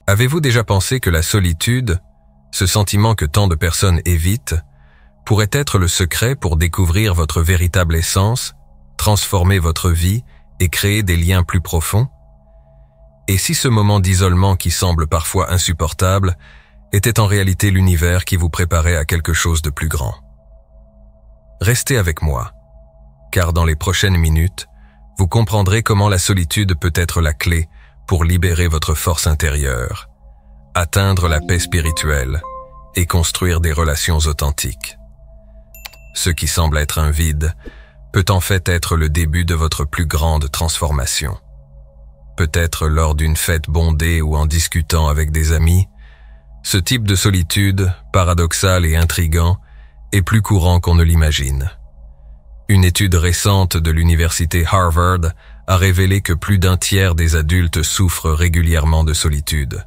Avez-vous déjà pensé que la solitude, ce sentiment que tant de personnes évitent, pourrait être le secret pour découvrir votre véritable essence, transformer votre vie et créer des liens plus profonds? Et si ce moment d'isolement qui semble parfois insupportable était en réalité l'univers qui vous préparait à quelque chose de plus grand? Restez avec moi, car dans les prochaines minutes, vous comprendrez comment la solitude peut être la clé pour libérer votre force intérieure, atteindre la paix spirituelle et construire des relations authentiques. Ce qui semble être un vide peut en fait être le début de votre plus grande transformation. Peut-être lors d'une fête bondée ou en discutant avec des amis, ce type de solitude, paradoxal et intrigant, est plus courant qu'on ne l'imagine. Une étude récente de l'université Harvard a révélé que plus d'un tiers des adultes souffrent régulièrement de solitude.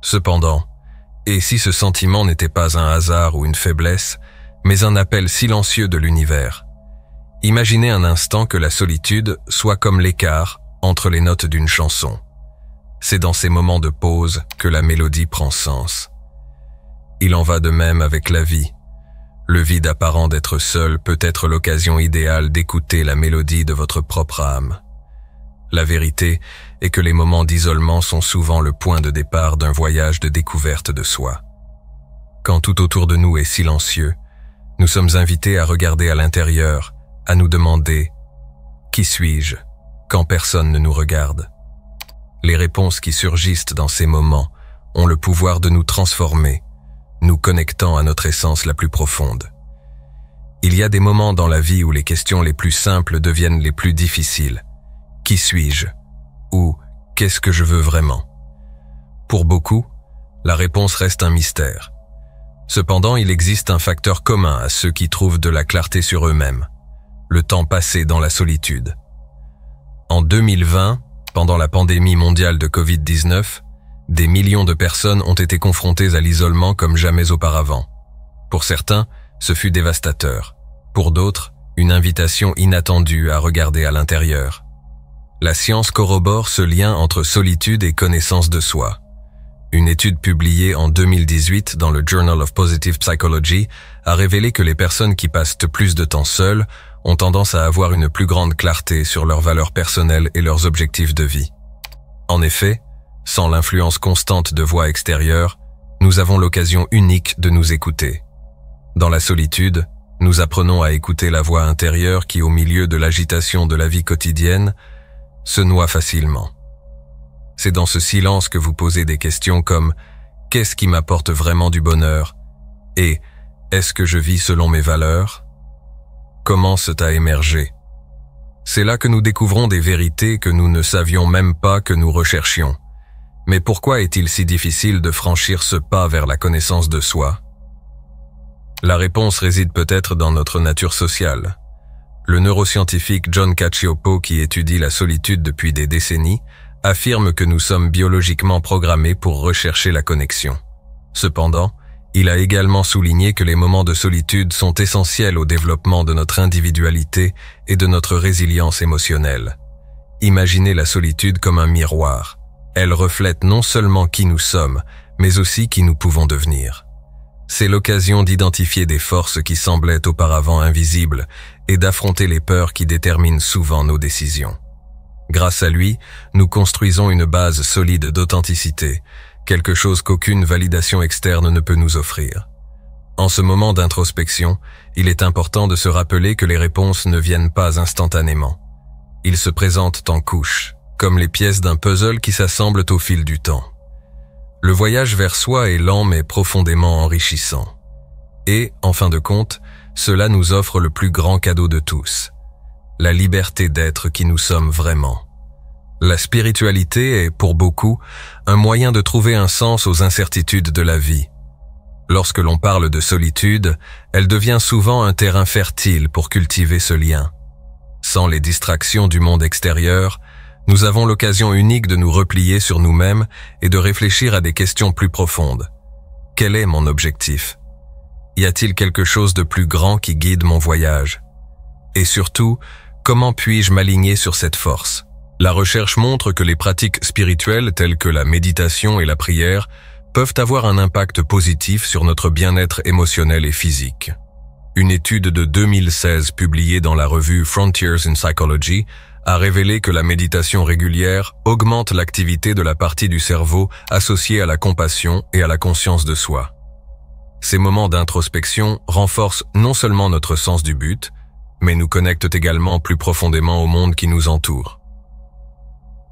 Cependant, et si ce sentiment n'était pas un hasard ou une faiblesse, mais un appel silencieux de l'univers, imaginez un instant que la solitude soit comme l'écart entre les notes d'une chanson. C'est dans ces moments de pause que la mélodie prend sens. Il en va de même avec la vie. Le vide apparent d'être seul peut être l'occasion idéale d'écouter la mélodie de votre propre âme. La vérité est que les moments d'isolement sont souvent le point de départ d'un voyage de découverte de soi. Quand tout autour de nous est silencieux, nous sommes invités à regarder à l'intérieur, à nous demander « Qui suis-je ?» quand personne ne nous regarde. Les réponses qui surgissent dans ces moments ont le pouvoir de nous transformer, nous connectant à notre essence la plus profonde. Il y a des moments dans la vie où les questions les plus simples deviennent les plus difficiles. Qui suis-je? Ou qu'est-ce que je veux vraiment? Pour beaucoup, la réponse reste un mystère. Cependant, il existe un facteur commun à ceux qui trouvent de la clarté sur eux-mêmes: le temps passé dans la solitude. En 2020, pendant la pandémie mondiale de Covid-19, des millions de personnes ont été confrontées à l'isolement comme jamais auparavant. Pour certains, ce fut dévastateur. Pour d'autres, une invitation inattendue à regarder à l'intérieur. La science corrobore ce lien entre solitude et connaissance de soi. Une étude publiée en 2018 dans le Journal of Positive Psychology a révélé que les personnes qui passent plus de temps seules ont tendance à avoir une plus grande clarté sur leurs valeurs personnelles et leurs objectifs de vie. En effet, sans l'influence constante de voix extérieures, nous avons l'occasion unique de nous écouter. Dans la solitude, nous apprenons à écouter la voix intérieure qui, au milieu de l'agitation de la vie quotidienne, se noie facilement. C'est dans ce silence que vous posez des questions comme « Qu'est-ce qui m'apporte vraiment du bonheur ?» et « Est-ce que je vis selon mes valeurs ?» commencent à émerger. C'est là que nous découvrons des vérités que nous ne savions même pas que nous recherchions. Mais pourquoi est-il si difficile de franchir ce pas vers la connaissance de soi? La réponse réside peut-être dans notre nature sociale. Le neuroscientifique John Cacioppo, qui étudie la solitude depuis des décennies, affirme que nous sommes biologiquement programmés pour rechercher la connexion. Cependant, il a également souligné que les moments de solitude sont essentiels au développement de notre individualité et de notre résilience émotionnelle. Imaginez la solitude comme un miroir. Elle reflète non seulement qui nous sommes, mais aussi qui nous pouvons devenir. C'est l'occasion d'identifier des forces qui semblaient auparavant invisibles et d'affronter les peurs qui déterminent souvent nos décisions. Grâce à lui, nous construisons une base solide d'authenticité, quelque chose qu'aucune validation externe ne peut nous offrir. En ce moment d'introspection, il est important de se rappeler que les réponses ne viennent pas instantanément. Ils se présentent en couches, comme les pièces d'un puzzle qui s'assemblent au fil du temps. Le voyage vers soi est lent mais profondément enrichissant. Et, en fin de compte, cela nous offre le plus grand cadeau de tous: la liberté d'être qui nous sommes vraiment. La spiritualité est, pour beaucoup, un moyen de trouver un sens aux incertitudes de la vie. Lorsque l'on parle de solitude, elle devient souvent un terrain fertile pour cultiver ce lien. Sans les distractions du monde extérieur, nous avons l'occasion unique de nous replier sur nous-mêmes et de réfléchir à des questions plus profondes. Quel est mon objectif? Y a-t-il quelque chose de plus grand qui guide mon voyage? Et surtout, comment puis-je m'aligner sur cette force? La recherche montre que les pratiques spirituelles telles que la méditation et la prière peuvent avoir un impact positif sur notre bien-être émotionnel et physique. Une étude de 2016 publiée dans la revue Frontiers in Psychology a révélé que la méditation régulière augmente l'activité de la partie du cerveau associée à la compassion et à la conscience de soi. Ces moments d'introspection renforcent non seulement notre sens du but, mais nous connectent également plus profondément au monde qui nous entoure.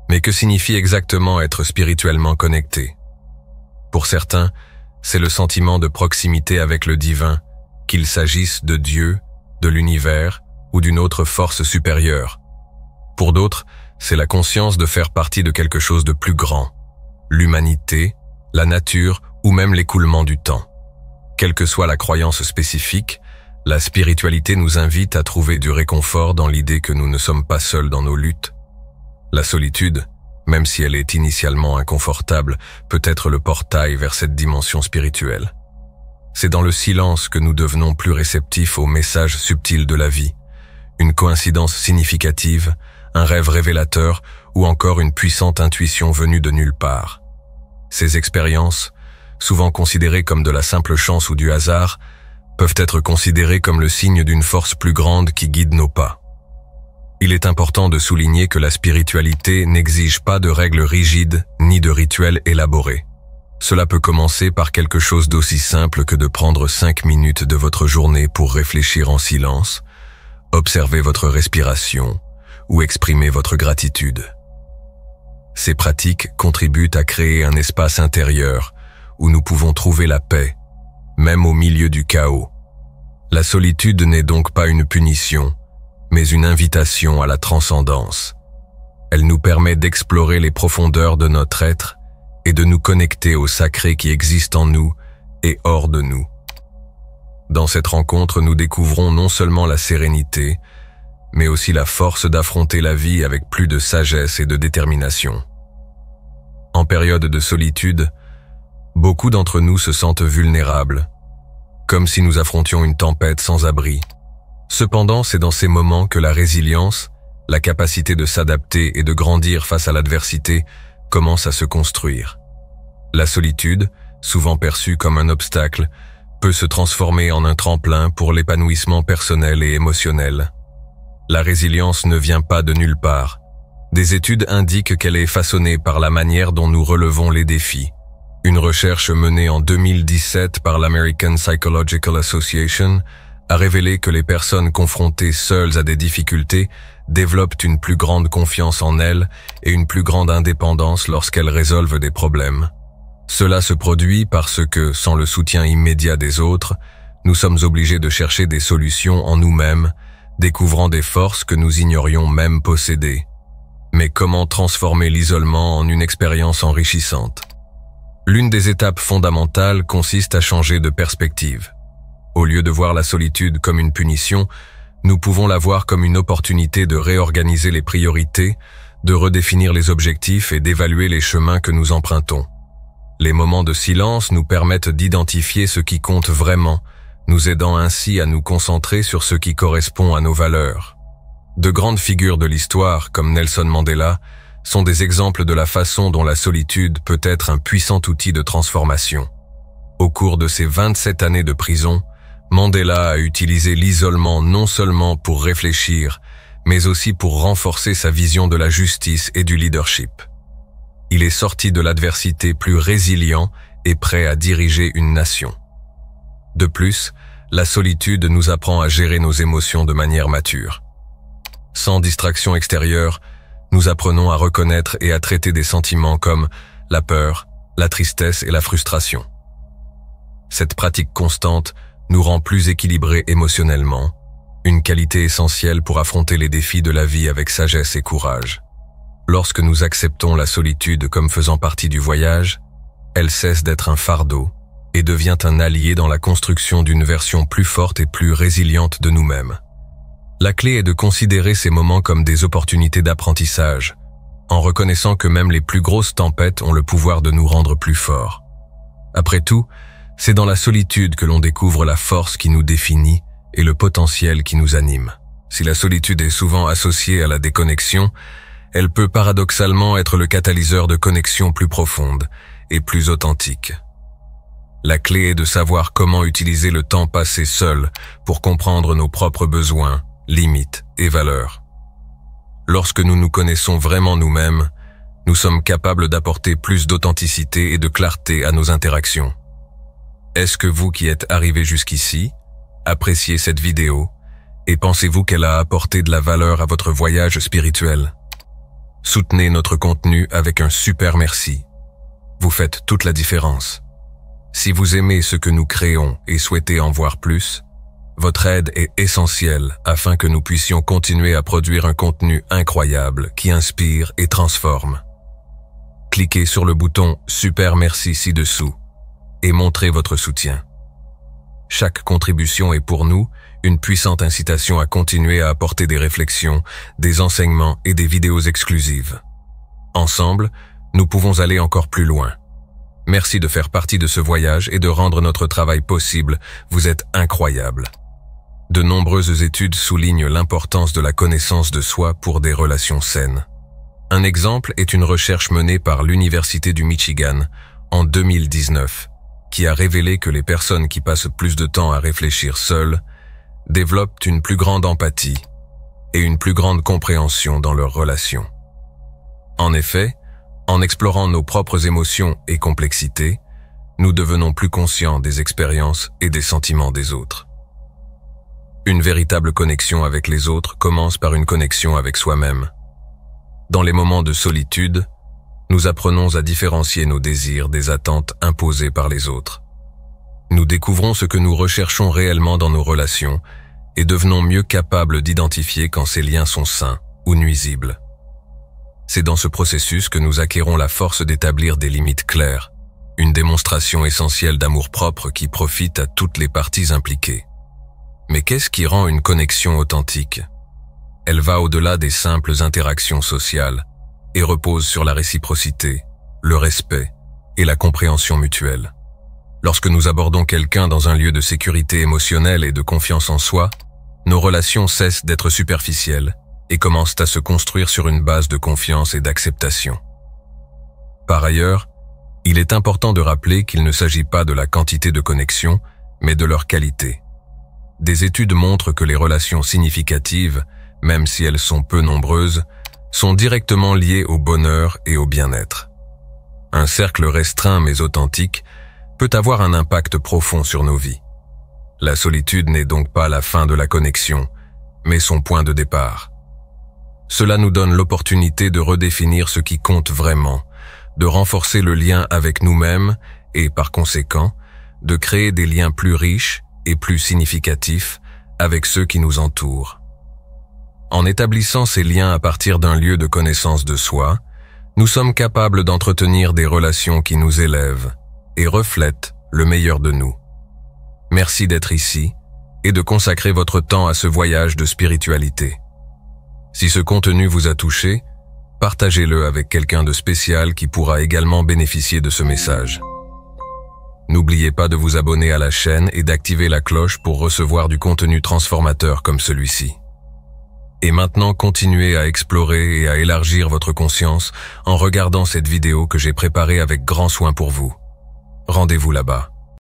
Mais que signifie exactement être spirituellement connecté? Pour certains, c'est le sentiment de proximité avec le divin, qu'il s'agisse de Dieu, de l'univers ou d'une autre force supérieure. Pour d'autres, c'est la conscience de faire partie de quelque chose de plus grand, l'humanité, la nature ou même l'écoulement du temps. Quelle que soit la croyance spécifique, la spiritualité nous invite à trouver du réconfort dans l'idée que nous ne sommes pas seuls dans nos luttes. La solitude, même si elle est initialement inconfortable, peut être le portail vers cette dimension spirituelle. C'est dans le silence que nous devenons plus réceptifs aux messages subtils de la vie, une coïncidence significative, un rêve révélateur ou encore une puissante intuition venue de nulle part. Ces expériences, souvent considérées comme de la simple chance ou du hasard, peuvent être considérées comme le signe d'une force plus grande qui guide nos pas. Il est important de souligner que la spiritualité n'exige pas de règles rigides ni de rituels élaborés. Cela peut commencer par quelque chose d'aussi simple que de prendre 5 minutes de votre journée pour réfléchir en silence, observer votre respiration ou exprimer votre gratitude. Ces pratiques contribuent à créer un espace intérieur où nous pouvons trouver la paix, même au milieu du chaos. La solitude n'est donc pas une punition, mais une invitation à la transcendance. Elle nous permet d'explorer les profondeurs de notre être et de nous connecter au sacré qui existe en nous et hors de nous. Dans cette rencontre, nous découvrons non seulement la sérénité, mais aussi la force d'affronter la vie avec plus de sagesse et de détermination. En période de solitude, beaucoup d'entre nous se sentent vulnérables, comme si nous affrontions une tempête sans abri. Cependant, c'est dans ces moments que la résilience, la capacité de s'adapter et de grandir face à l'adversité, commence à se construire. La solitude, souvent perçue comme un obstacle, peut se transformer en un tremplin pour l'épanouissement personnel et émotionnel. La résilience ne vient pas de nulle part. Des études indiquent qu'elle est façonnée par la manière dont nous relevons les défis. Une recherche menée en 2017 par l'American Psychological Association a révélé que les personnes confrontées seules à des difficultés développent une plus grande confiance en elles et une plus grande indépendance lorsqu'elles résolvent des problèmes. Cela se produit parce que, sans le soutien immédiat des autres, nous sommes obligés de chercher des solutions en nous-mêmes, découvrant des forces que nous ignorions même posséder. Mais comment transformer l'isolement en une expérience enrichissante? L'une des étapes fondamentales consiste à changer de perspective. Au lieu de voir la solitude comme une punition, nous pouvons la voir comme une opportunité de réorganiser les priorités, de redéfinir les objectifs et d'évaluer les chemins que nous empruntons. Les moments de silence nous permettent d'identifier ce qui compte vraiment, nous aidant ainsi à nous concentrer sur ce qui correspond à nos valeurs. De grandes figures de l'histoire, comme Nelson Mandela, sont des exemples de la façon dont la solitude peut être un puissant outil de transformation. Au cours de ses 27 années de prison, Mandela a utilisé l'isolement non seulement pour réfléchir, mais aussi pour renforcer sa vision de la justice et du leadership. Il est sorti de l'adversité plus résilient et prêt à diriger une nation. De plus, la solitude nous apprend à gérer nos émotions de manière mature. Sans distraction extérieure, nous apprenons à reconnaître et à traiter des sentiments comme la peur, la tristesse et la frustration. Cette pratique constante nous rend plus équilibrés émotionnellement, une qualité essentielle pour affronter les défis de la vie avec sagesse et courage. Lorsque nous acceptons la solitude comme faisant partie du voyage, elle cesse d'être un fardeau et devient un allié dans la construction d'une version plus forte et plus résiliente de nous-mêmes. La clé est de considérer ces moments comme des opportunités d'apprentissage, en reconnaissant que même les plus grosses tempêtes ont le pouvoir de nous rendre plus forts. Après tout, c'est dans la solitude que l'on découvre la force qui nous définit et le potentiel qui nous anime. Si la solitude est souvent associée à la déconnexion, elle peut paradoxalement être le catalyseur de connexions plus profondes et plus authentiques. La clé est de savoir comment utiliser le temps passé seul pour comprendre nos propres besoins, limites et valeurs. Lorsque nous nous connaissons vraiment nous-mêmes, nous sommes capables d'apporter plus d'authenticité et de clarté à nos interactions. Est-ce que vous qui êtes arrivé jusqu'ici, appréciez cette vidéo et pensez-vous qu'elle a apporté de la valeur à votre voyage spirituel? Soutenez notre contenu avec un super merci. Vous faites toute la différence. Si vous aimez ce que nous créons et souhaitez en voir plus, votre aide est essentielle afin que nous puissions continuer à produire un contenu incroyable qui inspire et transforme. Cliquez sur le bouton « Super merci » ci-dessous et montrez votre soutien. Chaque contribution est pour nous une puissante incitation à continuer à apporter des réflexions, des enseignements et des vidéos exclusives. Ensemble, nous pouvons aller encore plus loin. Merci de faire partie de ce voyage et de rendre notre travail possible. Vous êtes incroyables. De nombreuses études soulignent l'importance de la connaissance de soi pour des relations saines. Un exemple est une recherche menée par l'Université du Michigan en 2019, qui a révélé que les personnes qui passent plus de temps à réfléchir seules développent une plus grande empathie et une plus grande compréhension dans leurs relations. En effet, en explorant nos propres émotions et complexités, nous devenons plus conscients des expériences et des sentiments des autres. Une véritable connexion avec les autres commence par une connexion avec soi-même. Dans les moments de solitude, nous apprenons à différencier nos désirs des attentes imposées par les autres. Nous découvrons ce que nous recherchons réellement dans nos relations et devenons mieux capables d'identifier quand ces liens sont sains ou nuisibles. C'est dans ce processus que nous acquérons la force d'établir des limites claires, une démonstration essentielle d'amour-propre qui profite à toutes les parties impliquées. Mais qu'est-ce qui rend une connexion authentique? Elle va au-delà des simples interactions sociales et repose sur la réciprocité, le respect et la compréhension mutuelle. Lorsque nous abordons quelqu'un dans un lieu de sécurité émotionnelle et de confiance en soi, nos relations cessent d'être superficielles et commencent à se construire sur une base de confiance et d'acceptation. Par ailleurs, il est important de rappeler qu'il ne s'agit pas de la quantité de connexions, mais de leur qualité. Des études montrent que les relations significatives, même si elles sont peu nombreuses, sont directement liées au bonheur et au bien-être. Un cercle restreint mais authentique peut avoir un impact profond sur nos vies. La solitude n'est donc pas la fin de la connexion, mais son point de départ. Cela nous donne l'opportunité de redéfinir ce qui compte vraiment, de renforcer le lien avec nous-mêmes et, par conséquent, de créer des liens plus riches et plus significatifs avec ceux qui nous entourent. En établissant ces liens à partir d'un lieu de connaissance de soi, nous sommes capables d'entretenir des relations qui nous élèvent et reflètent le meilleur de nous. Merci d'être ici et de consacrer votre temps à ce voyage de spiritualité. Si ce contenu vous a touché, partagez-le avec quelqu'un de spécial qui pourra également bénéficier de ce message. N'oubliez pas de vous abonner à la chaîne et d'activer la cloche pour recevoir du contenu transformateur comme celui-ci. Et maintenant, continuez à explorer et à élargir votre conscience en regardant cette vidéo que j'ai préparée avec grand soin pour vous. Rendez-vous là-bas.